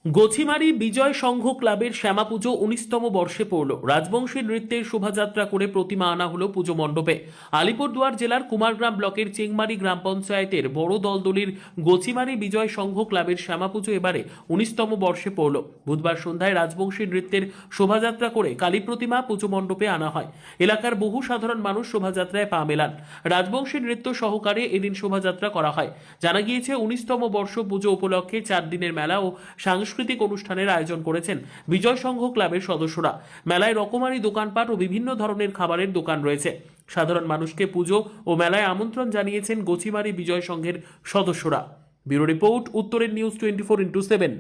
গোছিমারি বিজয় সংঘ ক্লাবের শ্যামা পুজো 19তম বর্ষে পড়ল। রাজবংশী নৃত্যের শোভাযাত্রা করে প্রতিমা আনা হলো পুজো মণ্ডপে। আলিপুরদুয়ার জেলার কুমারগ্রাম ব্লকের চেংমারি গ্রাম পঞ্চায়েতের বড় দলদলির গোছিমারি বিজয় সংঘ ক্লাবের শ্যামা পুজো এবারে 19তম বর্ষে পড়ল। বুধবার সন্ধ্যায় রাজবংশী নৃত্যের শোভাযাত্রা করে কালী প্রতিমা পুজো মণ্ডপে আনা হয়। এলাকার বহু সাধারণ মানুষ শোভাযাত্রায় পা মেলান। রাজবংশী নৃত্য সহকারে এদিন শোভাযাত্রা করা হয়। জানা গিয়েছে 19তম বর্ষ পুজো উপলক্ষে 4 দিনের মেলা ও সাংস্কৃতিক অনুষ্ঠানের আয়োজন করেছেন বিজয় সংঘ ক্লাবের সদস্যরা। মেলায় রকমারি দোকানপাট ও বিভিন্ন ধরনের খাবারের দোকান রয়েছে। সাধারণ মানুষকে পুজো ও মেলায় আমন্ত্রণ জানিয়েছেন গোছিমারি বিজয় সংঘের সদস্যরা। ব্যুরো রিপোর্ট, উত্তরের নিউজ 24x7।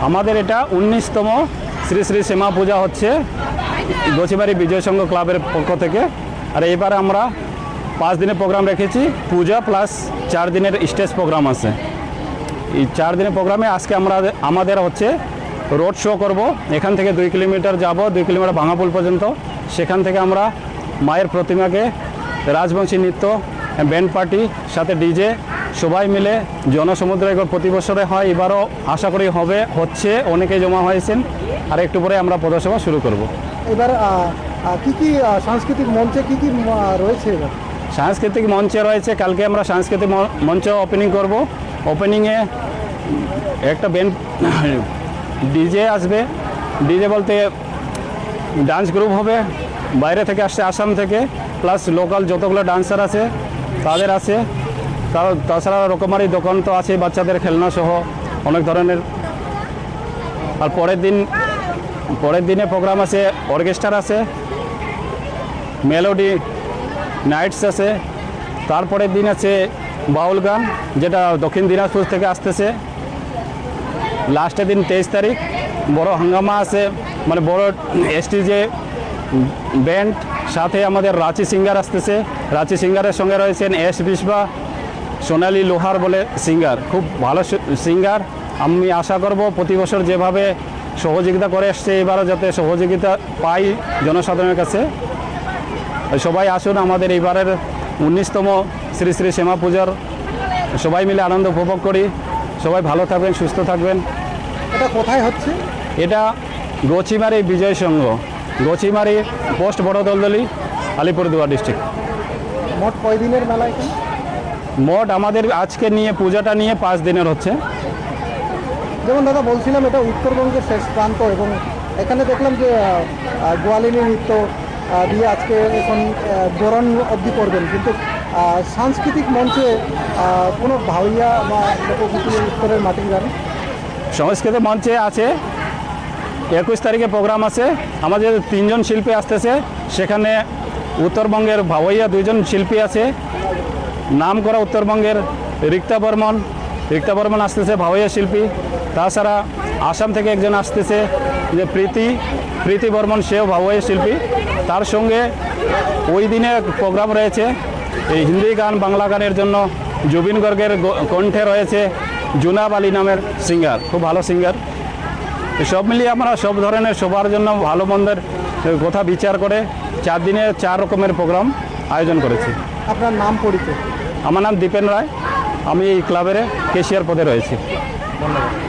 আমাদের এটা 19তম শ্রী শ্রী শ্যামা পূজা হচ্ছে গোছিমারি বিজয় সংঘ ক্লাবের পক্ষ থেকে। আর এবার আমরা 5 দিনের প্রোগ্রাম রেখেছি, পূজা প্লাস 4 দিনের স্টেজ প্রোগ্রাম আছে। এই 4 দিনের প্রোগ্রামে আজকে আমাদের হচ্ছে রোড শো করব। এখান থেকে 2 কিলোমিটার যাব, 2 কিলোমিটার ভাঙাপুল পর্যন্ত। সেখান থেকে আমরা মায়ের প্রতিমাকে রাজবংশী নৃত্য, ব্যান্ড পার্টি সাথে ডিজে সবাই মিলে জনসমুদ্র একবার প্রতি বছরে হয়, এবারও আশা করি হচ্ছে। অনেকেই জমা হয়েছেন। আর একটু পরে আমরা পদসভা শুরু করব। এবার কি কি সাংস্কৃতিক মঞ্চে কি কি রয়েছে? এবার সাংস্কৃতিক মঞ্চে রয়েছে, কালকে আমরা সাংস্কৃতিক মঞ্চ ওপেনিং করব। ওপেনিংয়ে একটা ব্যান্ড ডিজে আসবে। ডিজে বলতে ডান্স গ্রুপ হবে, বাইরে থেকে আসছে আসাম থেকে, প্লাস লোকাল যতগুলো ডান্সার আছে তাদের আছে। তাছাড়া রকমারি দোকান তো আছে, বাচ্চাদের খেলনা সহ অনেক ধরনের। আর পরের দিনে প্রোগ্রাম আছে, অর্কেস্ট্রা আছে, মেলোডি নাইটস আছে। তারপরের দিন আছে বাউল গান, যেটা দক্ষিণ দিনাজপুর থেকে আসতেছে। লাস্টের দিন 23 তারিখ বড় হাঙ্গামা আছে, মানে বড় স্টেজে ব্যান্ড, সাথে আমাদের রাঁচি সিঙ্গার আসতেছে। রাঁচি সিঙ্গারের সঙ্গে রয়েছেন এস বিশবা, সোনালী লোহার বলে সিঙ্গার, খুব ভালো সিঙ্গার। আমি আশা করব প্রতি বছর যেভাবে সহযোগিতা করে এসছে এবারও যাতে সহযোগিতা পাই জনসাধারণের কাছে। সবাই আসুন আমাদের এইবারের 19তম শ্রী শ্রী শ্যামা পূজার সবাই মিলে আনন্দ উপভোগ করি। সবাই ভালো থাকবেন, সুস্থ থাকবেন। এটা কোথায় হচ্ছে? এটা গোছিমারি বিজয় সংঘ, গোছিমারি পোস্ট বড় দলদলি, আলিপুরদুয়ার ডিস্ট্রিক্ট। মোট কয় দিনের মেলা এখানে? মোট আমাদের আজকে নিয়ে পূজাটা নিয়ে 5 দিনের হচ্ছে। যেমন দাদা বলছিলাম, এটা উত্তরবঙ্গের শেষ প্রান্ত এবং এখানে দেখলাম যে গোয়ালিনী নৃত্য দিয়ে আজকে এখন বরণ অবধি করবেন, কিন্তু সাংস্কৃতিক মঞ্চে কোনো ভাওয়াইয়া বা লোকগীতি উত্তরের মাটির গান সংস্কৃত মঞ্চে আছে। 21 তারিখে প্রোগ্রাম আছে। আমাদের 3 জন শিল্পী আসতেছে। সেখানে উত্তরবঙ্গের ভাওয়াইয়া 2 জন শিল্পী আছে। নাম করা উত্তরবঙ্গের রিক্তা বর্মন আসতেছে, ভাওয়াইয়া শিল্পী। তাছাড়া আসাম থেকে একজন আসতেছে, যে প্রীতি বর্মন, সেও ভাওয়াইয়া শিল্পী। তার সঙ্গে ওই দিনে প্রোগ্রাম রয়েছে এই হিন্দি গান, বাংলা গানের জন্য জুবিন গর্গের কণ্ঠে রয়েছে জুনাব আলী নামের সিঙ্গার, খুব ভালো সিঙ্গার। সব মিলিয়ে আমরা সব ধরনের সবার জন্য ভালো মন্দের কথা বিচার করে 4 দিনে 4 রকমের প্রোগ্রাম আয়োজন করেছি। আপনার নাম পরিচয়? আমার নাম দীপেন রায়, আমি এই ক্লাবের ক্যাশিয়ার পদে রয়েছি। ধন্যবাদ।